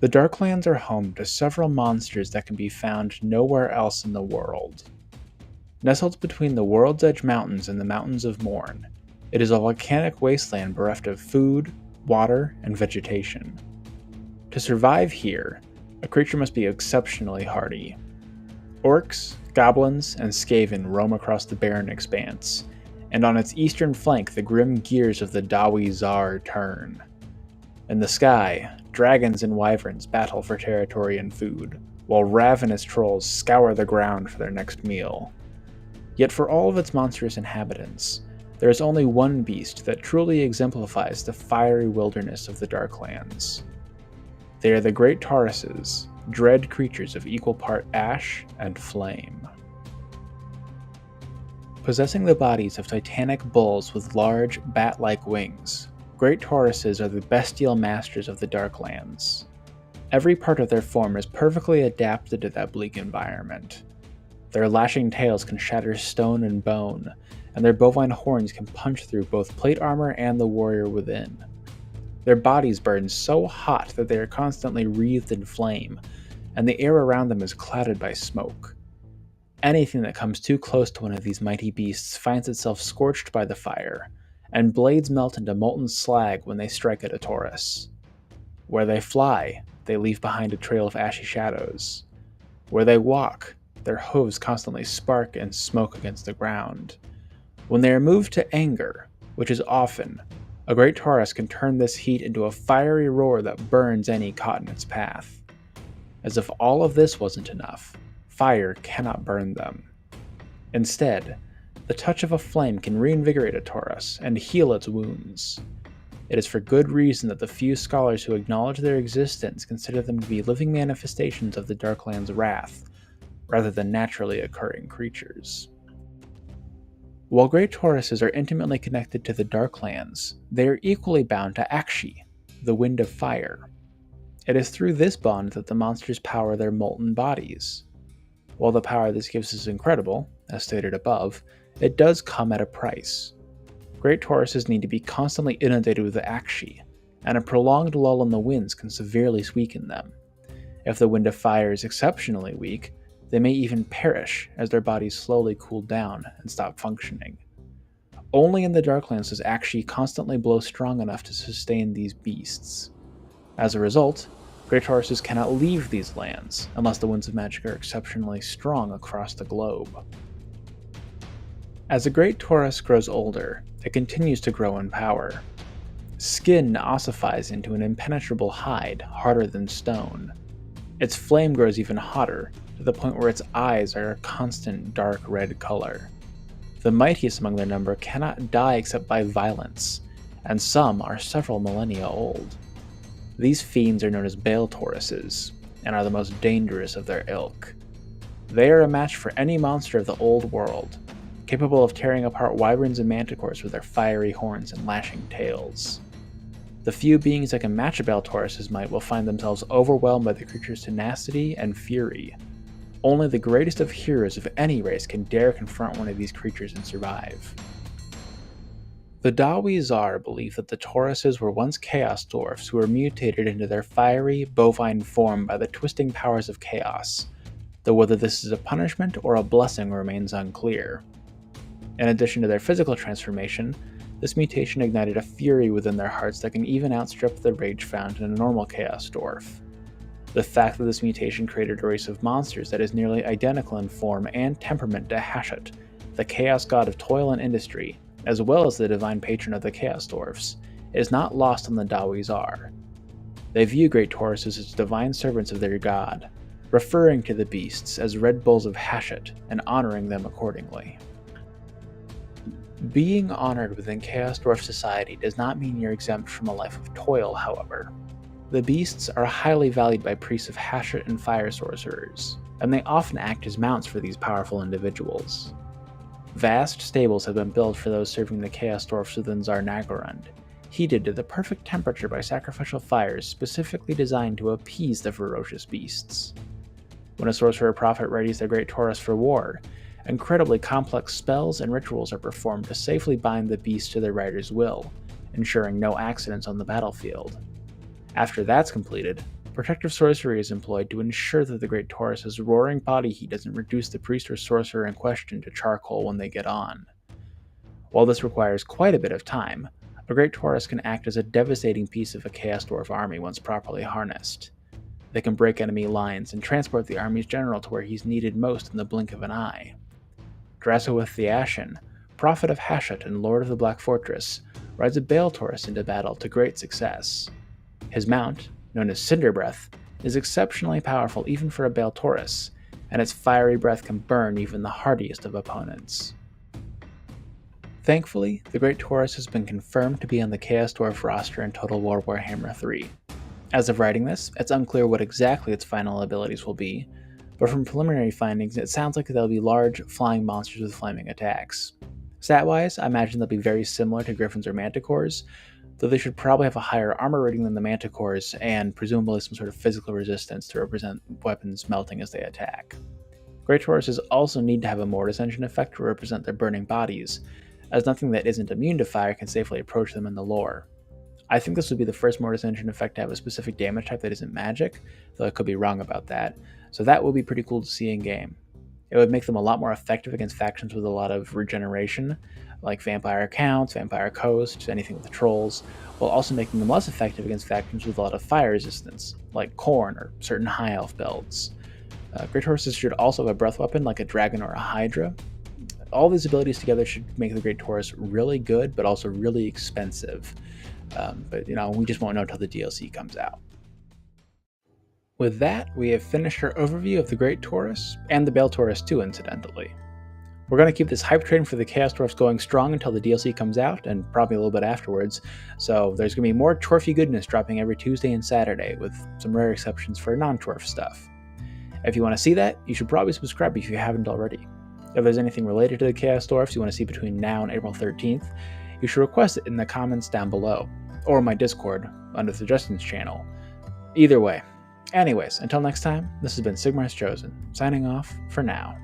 The Darklands are home to several monsters that can be found nowhere else in the world. Nestled between the World's Edge Mountains and the Mountains of Morn, it is a volcanic wasteland bereft of food, water, and vegetation. To survive here, a creature must be exceptionally hardy. Orcs, Goblins, and Skaven roam across the barren expanse, and on its eastern flank the grim gears of the Dawi Zar turn. In the sky, dragons and wyverns battle for territory and food, while ravenous trolls scour the ground for their next meal. Yet for all of its monstrous inhabitants, there is only one beast that truly exemplifies the fiery wilderness of the Darklands. They are the Great Tauruses, dread creatures of equal part ash and flame. Possessing the bodies of titanic bulls with large, bat-like wings, Great Tauruses are the bestial masters of the Darklands. Every part of their form is perfectly adapted to that bleak environment. Their lashing tails can shatter stone and bone, and their bovine horns can punch through both plate armor and the warrior within. Their bodies burn so hot that they are constantly wreathed in flame, and the air around them is clouded by smoke. Anything that comes too close to one of these mighty beasts finds itself scorched by the fire, and blades melt into molten slag when they strike at a Taurus. Where they fly, they leave behind a trail of ashy shadows. Where they walk, their hooves constantly spark and smoke against the ground. When they are moved to anger, which is often, a Great Taurus can turn this heat into a fiery roar that burns any caught in its path. As if all of this wasn't enough, fire cannot burn them. Instead, the touch of a flame can reinvigorate a Taurus and heal its wounds. It is for good reason that the few scholars who acknowledge their existence consider them to be living manifestations of the Darklands' wrath, rather than naturally occurring creatures. While Great Tauruses are intimately connected to the Darklands, they are equally bound to Akshi, the Wind of Fire. It is through this bond that the monsters power their molten bodies. While the power this gives is incredible, as stated above, it does come at a price. Great Tauruses need to be constantly inundated with the Akshi, and a prolonged lull in the winds can severely weaken them. If the Wind of Fire is exceptionally weak, they may even perish as their bodies slowly cool down and stop functioning. Only in the Darklands does Akshi constantly blow strong enough to sustain these beasts. As a result, Great Tauruses cannot leave these lands unless the winds of magic are exceptionally strong across the globe. As a Great Taurus grows older, it continues to grow in power. Skin ossifies into an impenetrable hide, harder than stone. Its flame grows even hotter, to the point where its eyes are a constant dark red color. The mightiest among their number cannot die except by violence, and some are several millennia old. These fiends are known as Bale Tauruses, and are the most dangerous of their ilk. They are a match for any monster of the old world, capable of tearing apart wyverns and manticores with their fiery horns and lashing tails. The few beings that can match a Bale Taurus's might will find themselves overwhelmed by the creature's tenacity and fury. Only the greatest of heroes of any race can dare confront one of these creatures and survive. The Dawi Zar believe that the Tauruses were once Chaos Dwarfs who were mutated into their fiery, bovine form by the twisting powers of chaos, though whether this is a punishment or a blessing remains unclear. In addition to their physical transformation, this mutation ignited a fury within their hearts that can even outstrip the rage found in a normal Chaos Dwarf. The fact that this mutation created a race of monsters that is nearly identical in form and temperament to Hashut, the chaos god of toil and industry, as well as the divine patron of the Chaos Dwarfs, is not lost on the Dawi Zar. They view Great Tauruses as divine servants of their god, referring to the beasts as Red Bulls of Hashut and honoring them accordingly. Being honored within Chaos Dwarf society does not mean you're exempt from a life of toil, however. The beasts are highly valued by priests of Hashut and fire sorcerers, and they often act as mounts for these powerful individuals. Vast stables have been built for those serving the Chaos Dwarfs within Zarnagorund, heated to the perfect temperature by sacrificial fires specifically designed to appease the ferocious beasts. When a sorcerer prophet readies their Great Taurus for war, incredibly complex spells and rituals are performed to safely bind the beast to their rider's will, ensuring no accidents on the battlefield. After that's completed, Protective sorcery is employed to ensure that the Great Taurus's roaring body heat doesn't reduce the priest or sorcerer in question to charcoal when they get on. While this requires quite a bit of time, a Great Taurus can act as a devastating piece of a Chaos Dwarf army once properly harnessed. They can break enemy lines and transport the army's general to where he's needed most in the blink of an eye. Drasowith the Ashen, Prophet of Hashut and Lord of the Black Fortress, rides a Bale Taurus into battle to great success. His mount, known as Cinder Breath, is exceptionally powerful even for a Bale Taurus, and its fiery breath can burn even the hardiest of opponents. Thankfully, the Great Taurus has been confirmed to be on the Chaos Dwarf roster in Total War Warhammer 3. As of writing this, it's unclear what exactly its final abilities will be, but from preliminary findings, it sounds like they'll be large, flying monsters with flaming attacks. Stat-wise, I imagine they'll be very similar to Griffins or Manticores, though they should probably have a higher armor rating than the Manticores, and presumably some sort of physical resistance to represent weapons melting as they attack. Great Tauruses also need to have a Mortis Engine effect to represent their burning bodies, as nothing that isn't immune to fire can safely approach them in the lore. I think this would be the first Mortis Engine effect to have a specific damage type that isn't magic, though I could be wrong about that, so that would be pretty cool to see in game. It would make them a lot more effective against factions with a lot of regeneration, like Vampire Counts, Vampire Coast, anything with the Trolls, while also making them less effective against factions with a lot of fire resistance, like Khorne or certain High Elf builds. Great Tauruses should also have a breath weapon like a Dragon or a Hydra. All these abilities together should make the Great Taurus really good, but also really expensive. But we just won't know until the DLC comes out. With that, we have finished our overview of the Great Taurus, and the Bale Taurus too, incidentally. We're going to keep this hype train for the Chaos Dwarfs going strong until the DLC comes out, and probably a little bit afterwards, so there's going to be more Twarfy goodness dropping every Tuesday and Saturday, with some rare exceptions for non-Twarf stuff. If you want to see that, you should probably subscribe if you haven't already. If there's anything related to the Chaos Dwarfs you want to see between now and April 13th, you should request it in the comments down below, or my Discord under the Suggestions channel. Either way. Anyways, until next time, this has been Sigmar's Chosen, signing off for now.